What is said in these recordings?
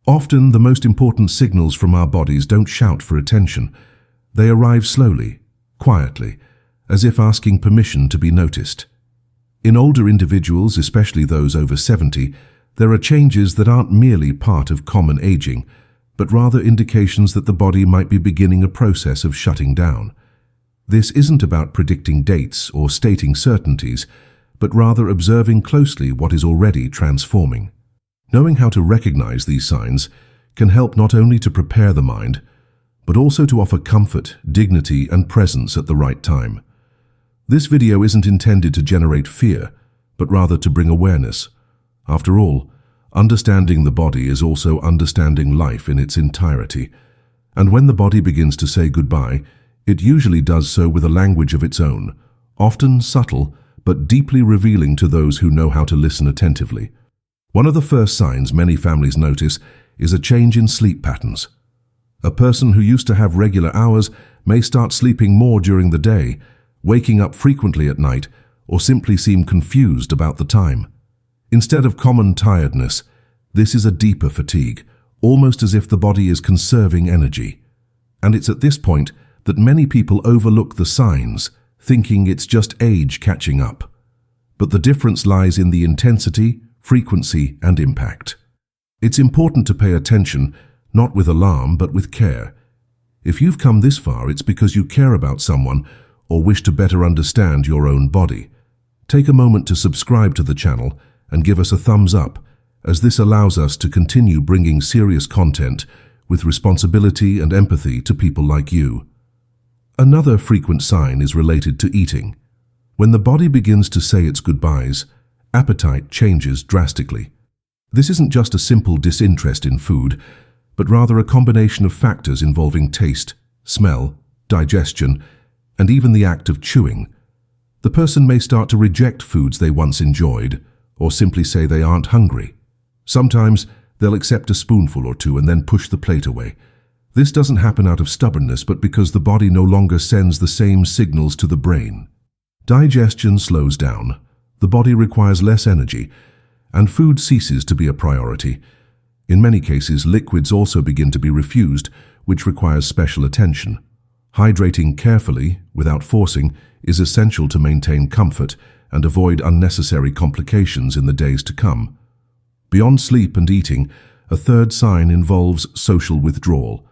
Often, the most important signals from our bodies don't shout for attention. They arrive slowly, quietly, as if asking permission to be noticed. In older individuals, especially those over 70, there are changes that aren't merely part of common aging, but rather indications that the body might be beginning a process of shutting down. This isn't about predicting dates or stating certainties, but rather observing closely what is already transforming. Knowing how to recognize these signs can help not only to prepare the mind, but also to offer comfort, dignity, and presence at the right time. This video isn't intended to generate fear, but rather to bring awareness. After all, understanding the body is also understanding life in its entirety. And when the body begins to say goodbye, it usually does so with a language of its own, often subtle, but deeply revealing to those who know how to listen attentively. One of the first signs many families notice is a change in sleep patterns. A person who used to have regular hours may start sleeping more during the day, waking up frequently at night, or simply seem confused about the time. Instead of common tiredness, this is a deeper fatigue, almost as if the body is conserving energy. And it's at this point that many people overlook the signs, thinking it's just age catching up. But the difference lies in the intensity, frequency, and impact. It's important to pay attention, not with alarm, but with care. If you've come this far, it's because you care about someone or wish to better understand your own body. Take a moment to subscribe to the channel and give us a thumbs up, as this allows us to continue bringing serious content with responsibility and empathy to people like you. Another frequent sign is related to eating. When the body begins to say its goodbyes, appetite changes drastically. This isn't just a simple disinterest in food, but rather a combination of factors involving taste, smell, digestion, and even the act of chewing. The person may start to reject foods they once enjoyed, or simply say they aren't hungry. Sometimes they'll accept a spoonful or two and then push the plate away. This doesn't happen out of stubbornness, but because the body no longer sends the same signals to the brain. Digestion slows down, the body requires less energy, and food ceases to be a priority. In many cases, liquids also begin to be refused, which requires special attention. Hydrating carefully, without forcing, is essential to maintain comfort and avoid unnecessary complications in the days to come. Beyond sleep and eating, a third sign involves social withdrawal.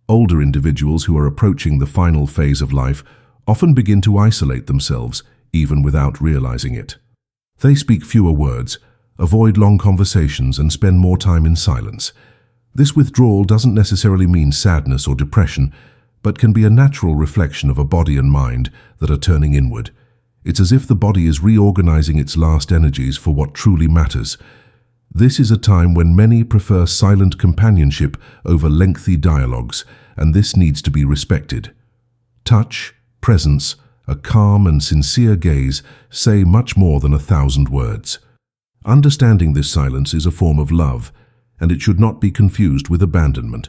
Older individuals who are approaching the final phase of life often begin to isolate themselves, even without realizing it. They speak fewer words, avoid long conversations, and spend more time in silence. This withdrawal doesn't necessarily mean sadness or depression, but can be a natural reflection of a body and mind that are turning inward. It's as if the body is reorganizing its last energies for what truly matters. This is a time when many prefer silent companionship over lengthy dialogues, and this needs to be respected. Touch, presence, a calm and sincere gaze say much more than 1,000 words. Understanding this silence is a form of love, and it should not be confused with abandonment.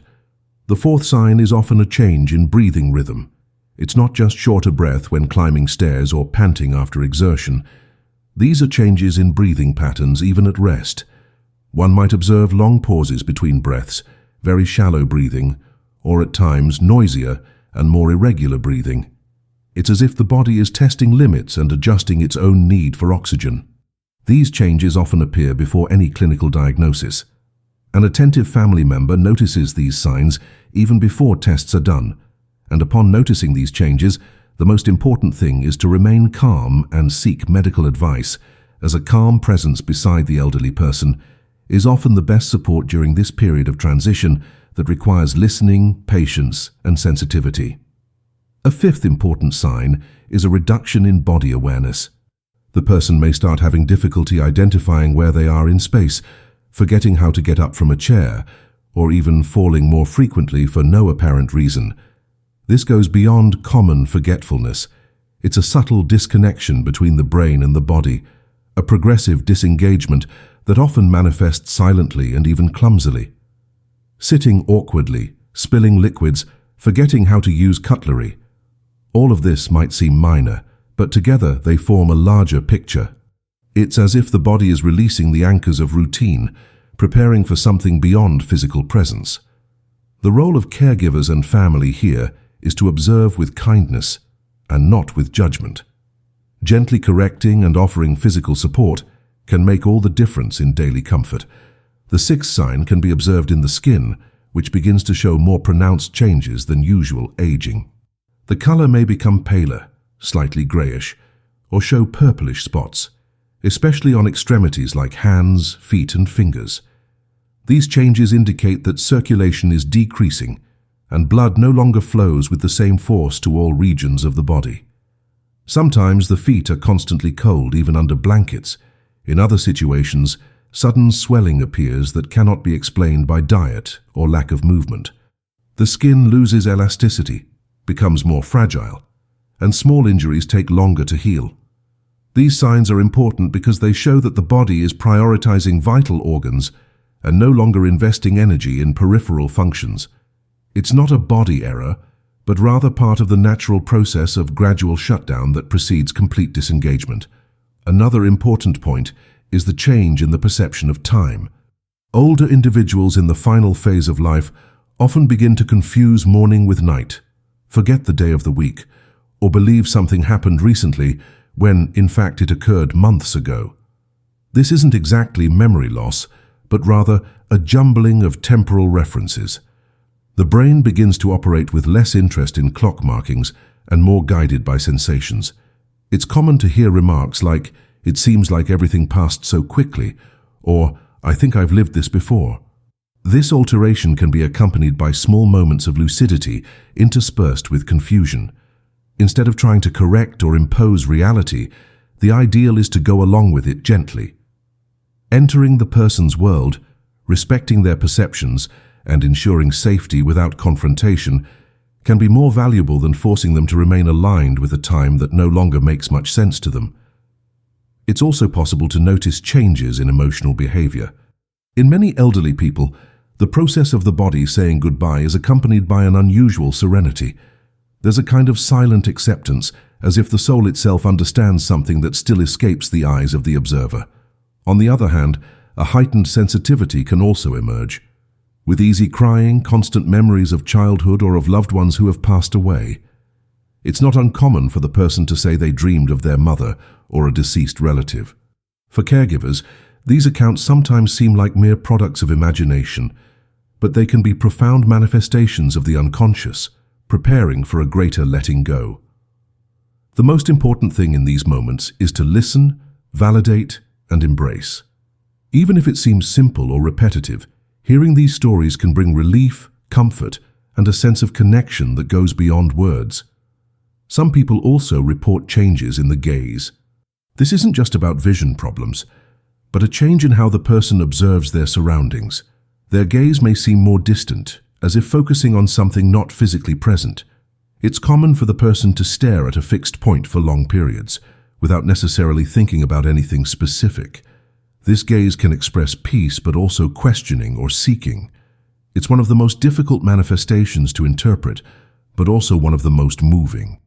The fourth sign is often a change in breathing rhythm. It's not just shorter breath when climbing stairs or panting after exertion. These are changes in breathing patterns even at rest. One might observe long pauses between breaths, very shallow breathing, or at times noisier and more irregular breathing. It's as if the body is testing limits and adjusting its own need for oxygen. These changes often appear before any clinical diagnosis. An attentive family member notices these signs even before tests are done, and upon noticing these changes, the most important thing is to remain calm and seek medical advice, as a calm presence beside the elderly person is often the best support during this period of transition that requires listening, patience, and sensitivity. A fifth important sign is a reduction in body awareness. The person may start having difficulty identifying where they are in space, forgetting how to get up from a chair, or even falling more frequently for no apparent reason. This goes beyond common forgetfulness. It's a subtle disconnection between the brain and the body, a progressive disengagement that often manifests silently and even clumsily. Sitting awkwardly, spilling liquids, forgetting how to use cutlery. All of this might seem minor, but together they form a larger picture. It's as if the body is releasing the anchors of routine, preparing for something beyond physical presence. The role of caregivers and family here is to observe with kindness and not with judgment. Gently correcting and offering physical support can make all the difference in daily comfort. The sixth sign can be observed in the skin, which begins to show more pronounced changes than usual aging. The color may become paler, slightly grayish, or show purplish spots, especially on extremities like hands, feet, and fingers. These changes indicate that circulation is decreasing and blood no longer flows with the same force to all regions of the body. Sometimes the feet are constantly cold even under blankets. In other situations, sudden swelling appears that cannot be explained by diet or lack of movement. The skin loses elasticity, becomes more fragile, and small injuries take longer to heal. These signs are important because they show that the body is prioritizing vital organs and no longer investing energy in peripheral functions. It's not a body error, but rather part of the natural process of gradual shutdown that precedes complete disengagement. Another important point is the change in the perception of time. Older individuals in the final phase of life often begin to confuse morning with night, forget the day of the week, or believe something happened recently when, in fact, it occurred months ago. This isn't exactly memory loss, but rather a jumbling of temporal references. The brain begins to operate with less interest in clock markings and more guided by sensations. It's common to hear remarks like, "It seems like everything passed so quickly," or "I think I've lived this before." This alteration can be accompanied by small moments of lucidity interspersed with confusion. Instead of trying to correct or impose reality, the ideal is to go along with it gently. Entering the person's world, respecting their perceptions, and ensuring safety without confrontation can be more valuable than forcing them to remain aligned with a time that no longer makes much sense to them. It's also possible to notice changes in emotional behavior. In many elderly people, the process of the body saying goodbye is accompanied by an unusual serenity. There's a kind of silent acceptance, as if the soul itself understands something that still escapes the eyes of the observer. On the other hand, a heightened sensitivity can also emerge. With easy crying, constant memories of childhood or of loved ones who have passed away. It's not uncommon for the person to say they dreamed of their mother or a deceased relative. For caregivers, these accounts sometimes seem like mere products of imagination, but they can be profound manifestations of the unconscious, preparing for a greater letting go. The most important thing in these moments is to listen, validate, and embrace. Even if it seems simple or repetitive, hearing these stories can bring relief, comfort, and a sense of connection that goes beyond words. Some people also report changes in the gaze. This isn't just about vision problems, but a change in how the person observes their surroundings. Their gaze may seem more distant, as if focusing on something not physically present. It's common for the person to stare at a fixed point for long periods, without necessarily thinking about anything specific. This gaze can express peace but also questioning or seeking. It's one of the most difficult manifestations to interpret, but also one of the most moving.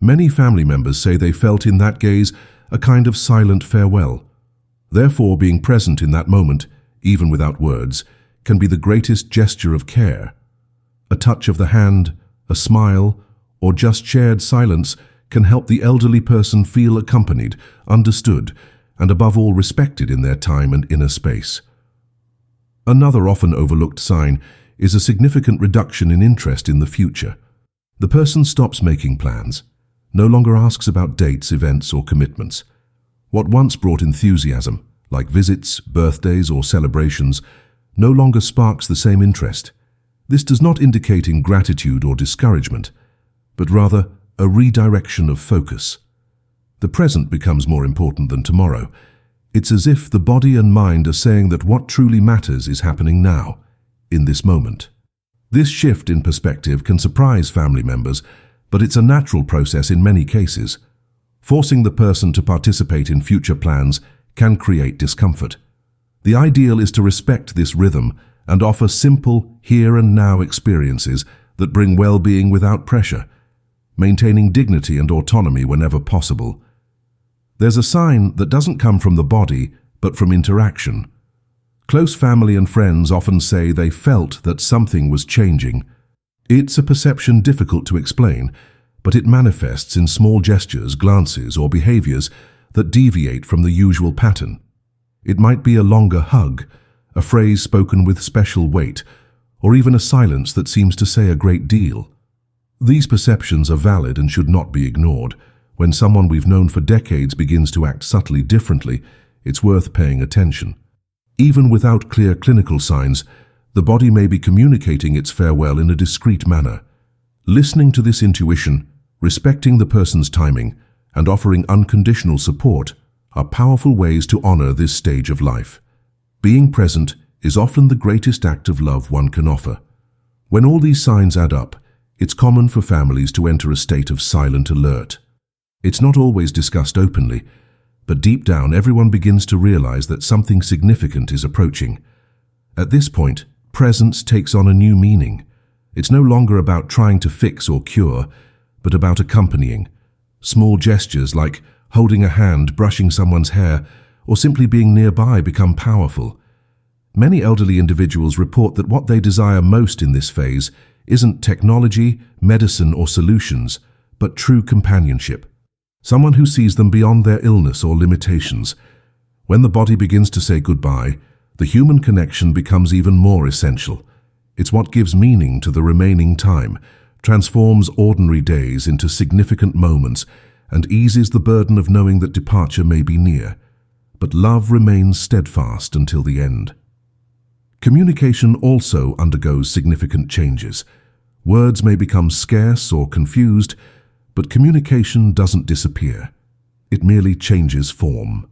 Many family members say they felt in that gaze a kind of silent farewell. Therefore, being present in that moment, even without words, can be the greatest gesture of care. A touch of the hand, a smile, or just shared silence can help the elderly person feel accompanied, understood, and above all respected in their time and inner space. Another often overlooked sign is a significant reduction in interest in the future. The person stops making plans, no longer asks about dates, events, or commitments. What once brought enthusiasm, like visits, birthdays, or celebrations, no longer sparks the same interest. This does not indicate ingratitude or discouragement, but rather a redirection of focus. The present becomes more important than tomorrow. It's as if the body and mind are saying that what truly matters is happening now, in this moment. This shift in perspective can surprise family members, but it's a natural process in many cases. Forcing the person to participate in future plans can create discomfort. The ideal is to respect this rhythm and offer simple, here and now experiences that bring well-being without pressure, maintaining dignity and autonomy whenever possible. There's a sign that doesn't come from the body, but from interaction. Close family and friends often say they felt that something was changing. It's a perception difficult to explain, but it manifests in small gestures, glances, or behaviors that deviate from the usual pattern. It might be a longer hug, a phrase spoken with special weight, or even a silence that seems to say a great deal. These perceptions are valid and should not be ignored. When someone we've known for decades begins to act subtly differently, it's worth paying attention. Even without clear clinical signs, the body may be communicating its farewell in a discreet manner. Listening to this intuition, respecting the person's timing, and offering unconditional support are powerful ways to honor this stage of life. Being present is often the greatest act of love one can offer. When all these signs add up, it's common for families to enter a state of silent alert. It's not always discussed openly, but deep down everyone begins to realize that something significant is approaching. At this point, presence takes on a new meaning. It's no longer about trying to fix or cure, but about accompanying. Small gestures like holding a hand, brushing someone's hair, or simply being nearby become powerful. Many elderly individuals report that what they desire most in this phase isn't technology, medicine, or solutions, but true companionship. Someone who sees them beyond their illness or limitations. When the body begins to say goodbye, the human connection becomes even more essential. It's what gives meaning to the remaining time, transforms ordinary days into significant moments, and eases the burden of knowing that departure may be near. But love remains steadfast until the end. Communication also undergoes significant changes. Words may become scarce or confused, but communication doesn't disappear. It merely changes form.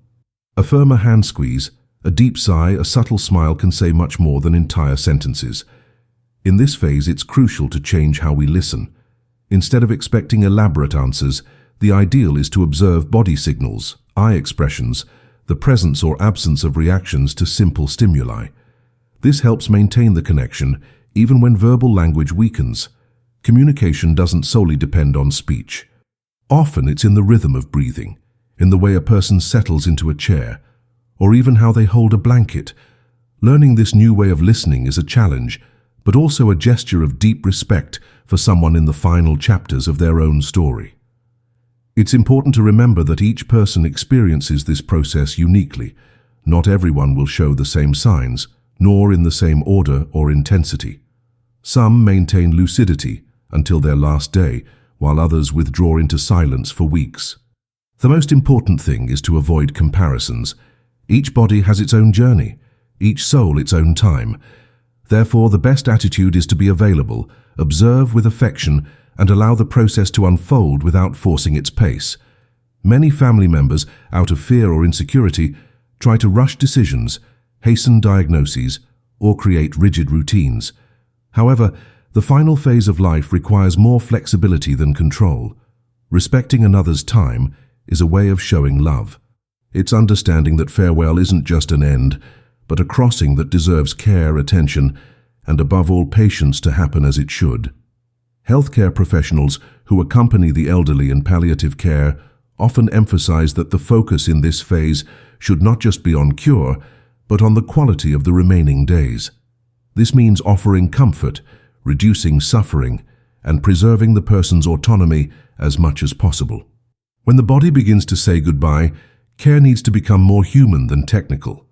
A firmer hand squeeze, a deep sigh, a subtle smile can say much more than entire sentences. In this phase, it's crucial to change how we listen. Instead of expecting elaborate answers, the ideal is to observe body signals, eye expressions, the presence or absence of reactions to simple stimuli. This helps maintain the connection even when verbal language weakens. Communication doesn't solely depend on speech. Often it's in the rhythm of breathing, in the way a person settles into a chair, or even how they hold a blanket. Learning this new way of listening is a challenge, but also a gesture of deep respect for someone in the final chapters of their own story. It's important to remember that each person experiences this process uniquely. Not everyone will show the same signs, nor in the same order or intensity. Some maintain lucidity until their last day, while others withdraw into silence for weeks. The most important thing is to avoid comparisons. Each body has its own journey, each soul its own time. Therefore, the best attitude is to be available, observe with affection, and allow the process to unfold without forcing its pace. Many family members, out of fear or insecurity, try to rush decisions, hasten diagnoses, or create rigid routines. However, the final phase of life requires more flexibility than control. Respecting another's time is a way of showing love. It's understanding that farewell isn't just an end, but a crossing that deserves care, attention, and above all patience to happen as it should. Healthcare professionals who accompany the elderly in palliative care often emphasize that the focus in this phase should not just be on cure, but on the quality of the remaining days. This means offering comfort, reducing suffering, and preserving the person's autonomy as much as possible. When the body begins to say goodbye, care needs to become more human than technical.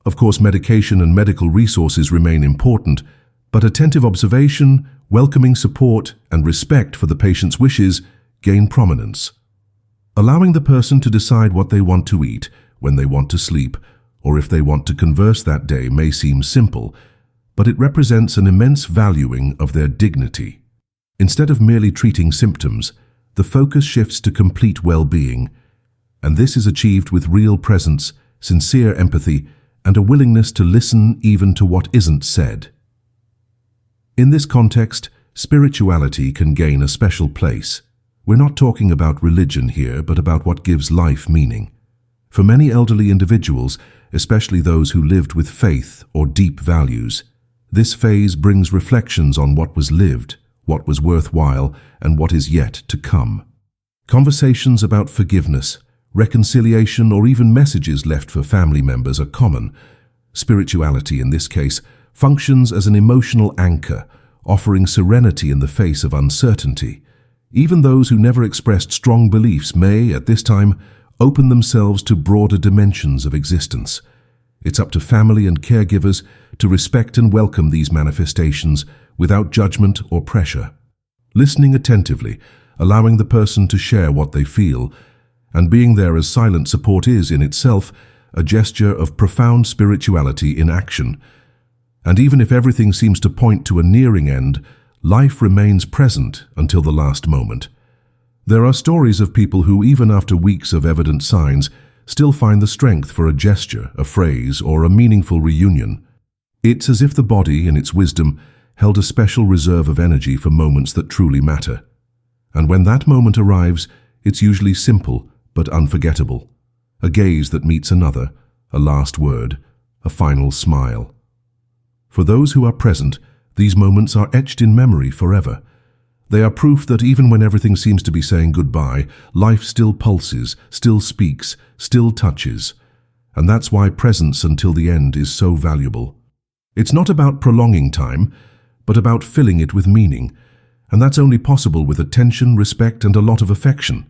Of course, medication and medical resources remain important, but attentive observation, welcoming support, and respect for the patient's wishes gain prominence. Allowing the person to decide what they want to eat, when they want to sleep, or if they want to converse that day may seem simple, but it represents an immense valuing of their dignity. Instead of merely treating symptoms, the focus shifts to complete well-being, and this is achieved with real presence, sincere empathy, and a willingness to listen even to what isn't said. In this context, spirituality can gain a special place. We're not talking about religion here, but about what gives life meaning. For many elderly individuals, especially those who lived with faith or deep values, this phase brings reflections on what was lived, what was worthwhile, and what is yet to come. Conversations about forgiveness, reconciliation, or even messages left for family members are common. Spirituality, in this case, functions as an emotional anchor, offering serenity in the face of uncertainty. Even those who never expressed strong beliefs may, at this time, open themselves to broader dimensions of existence. It's up to family and caregivers to respect and welcome these manifestations without judgment or pressure. Listening attentively, allowing the person to share what they feel, and being there as silent support is, in itself, a gesture of profound spirituality in action. And even if everything seems to point to a nearing end, life remains present until the last moment. There are stories of people who, even after weeks of evident signs, still find the strength for a gesture, a phrase, or a meaningful reunion. It's as if the body, in its wisdom, held a special reserve of energy for moments that truly matter. And when that moment arrives, it's usually simple but unforgettable. A gaze that meets another, a last word, a final smile. For those who are present, these moments are etched in memory forever. They are proof that even when everything seems to be saying goodbye, life still pulses, still speaks, still touches. And that's why presence until the end is so valuable. It's not about prolonging time, but about filling it with meaning. And that's only possible with attention, respect, and a lot of affection.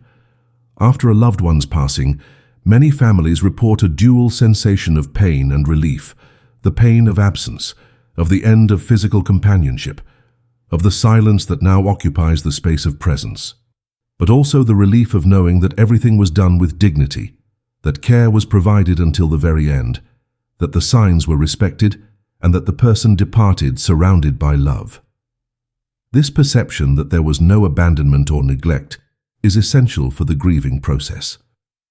After a loved one's passing, many families report a dual sensation of pain and relief. The pain of absence, of the end of physical companionship, of the silence that now occupies the space of presence. But also the relief of knowing that everything was done with dignity, that care was provided until the very end, that the signs were respected, and that the person departed surrounded by love. This perception that there was no abandonment or neglect is essential for the grieving process.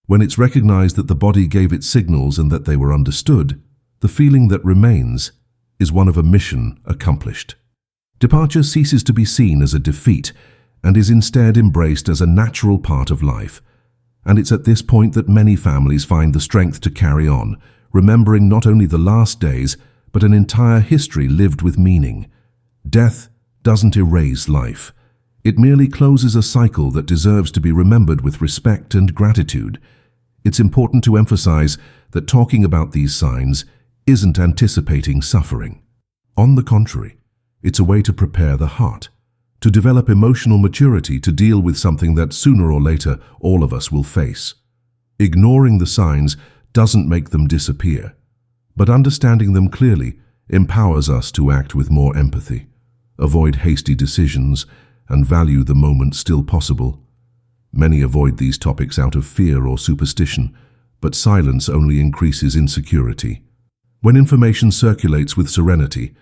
When it's recognized that the body gave its signals and that they were understood, the feeling that remains is one of a mission accomplished. Departure ceases to be seen as a defeat and is instead embraced as a natural part of life. And it's at this point that many families find the strength to carry on, remembering not only the last days, but an entire history lived with meaning. Death doesn't erase life. It merely closes a cycle that deserves to be remembered with respect and gratitude. It's important to emphasize that talking about these signs isn't anticipating suffering. On the contrary, it's a way to prepare the heart, to develop emotional maturity to deal with something that sooner or later all of us will face. Ignoring the signs doesn't make them disappear, but understanding them clearly empowers us to act with more empathy, avoid hasty decisions, and value the moment still possible. Many avoid these topics out of fear or superstition, but silence only increases insecurity. When information circulates with serenity,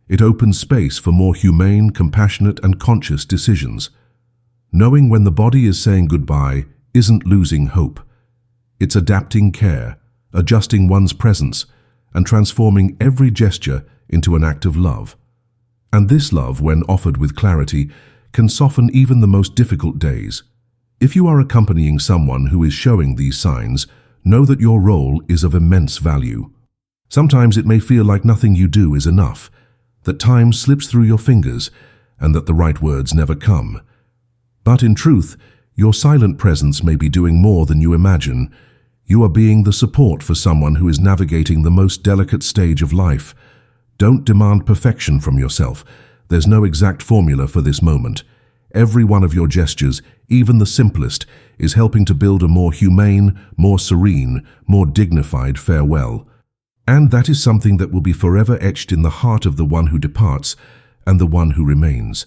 it opens space for more humane, compassionate, and conscious decisions. Knowing when the body is saying goodbye isn't losing hope. It's adapting care, adjusting one's presence, and transforming every gesture into an act of love. And this love, when offered with clarity, can soften even the most difficult days. If you are accompanying someone who is showing these signs, know that your role is of immense value. Sometimes it may feel like nothing you do is enough, that time slips through your fingers, and that the right words never come. But in truth, your silent presence may be doing more than you imagine. You are being the support for someone who is navigating the most delicate stage of life. Don't demand perfection from yourself. There's no exact formula for this moment. Every one of your gestures, even the simplest, is helping to build a more humane, more serene, more dignified farewell. And that is something that will be forever etched in the heart of the one who departs and the one who remains.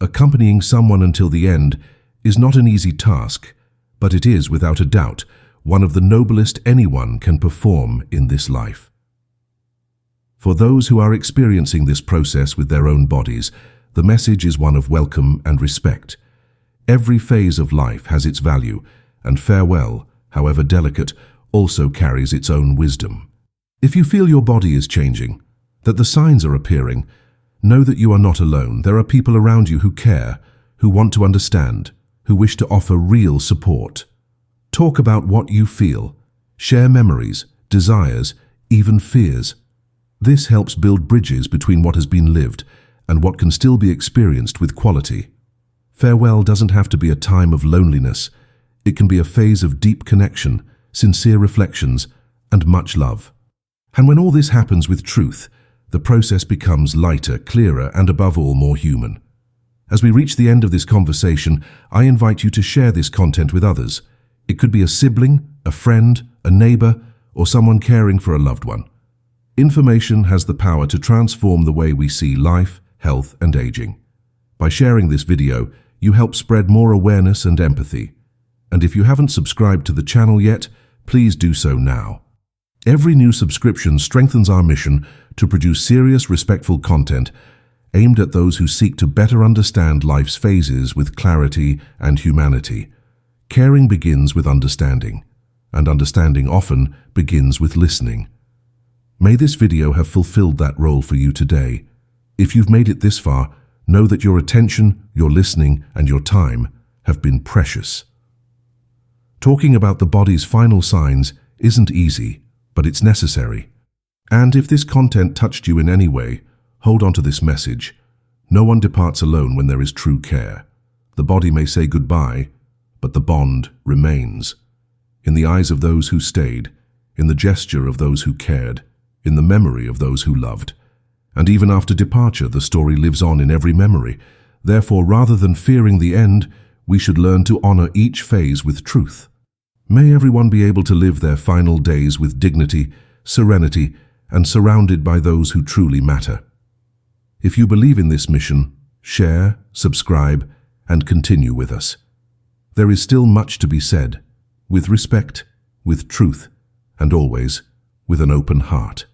Accompanying someone until the end is not an easy task, but it is, without a doubt, one of the noblest anyone can perform in this life. For those who are experiencing this process with their own bodies, the message is one of welcome and respect. Every phase of life has its value, and farewell, however delicate, also carries its own wisdom. If you feel your body is changing, that the signs are appearing, know that you are not alone. There are people around you who care, who want to understand, who wish to offer real support. Talk about what you feel. Share memories, desires, even fears. This helps build bridges between what has been lived and what can still be experienced with quality. Farewell doesn't have to be a time of loneliness. It can be a phase of deep connection, sincere reflections, and much love. And when all this happens with truth, the process becomes lighter, clearer, and above all, more human. As we reach the end of this conversation, I invite you to share this content with others. It could be a sibling, a friend, a neighbor, or someone caring for a loved one. Information has the power to transform the way we see life, health, and aging. By sharing this video, you help spread more awareness and empathy. And if you haven't subscribed to the channel yet, please do so now. Every new subscription strengthens our mission to produce serious, respectful content aimed at those who seek to better understand life's phases with clarity and humanity. Caring begins with understanding, and understanding often begins with listening. May this video have fulfilled that role for you today. If you've made it this far, know that your attention, your listening, and your time have been precious. Talking about the body's final signs isn't easy, but it's necessary. And if this content touched you in any way, hold on to this message. No one departs alone when there is true care. The body may say goodbye, but the bond remains. In the eyes of those who stayed, in the gesture of those who cared, in the memory of those who loved. And even after departure, the story lives on in every memory. Therefore, rather than fearing the end, we should learn to honor each phase with truth. May everyone be able to live their final days with dignity, serenity, and surrounded by those who truly matter. If you believe in this mission, share, subscribe, and continue with us. There is still much to be said, with respect, with truth, and always with an open heart.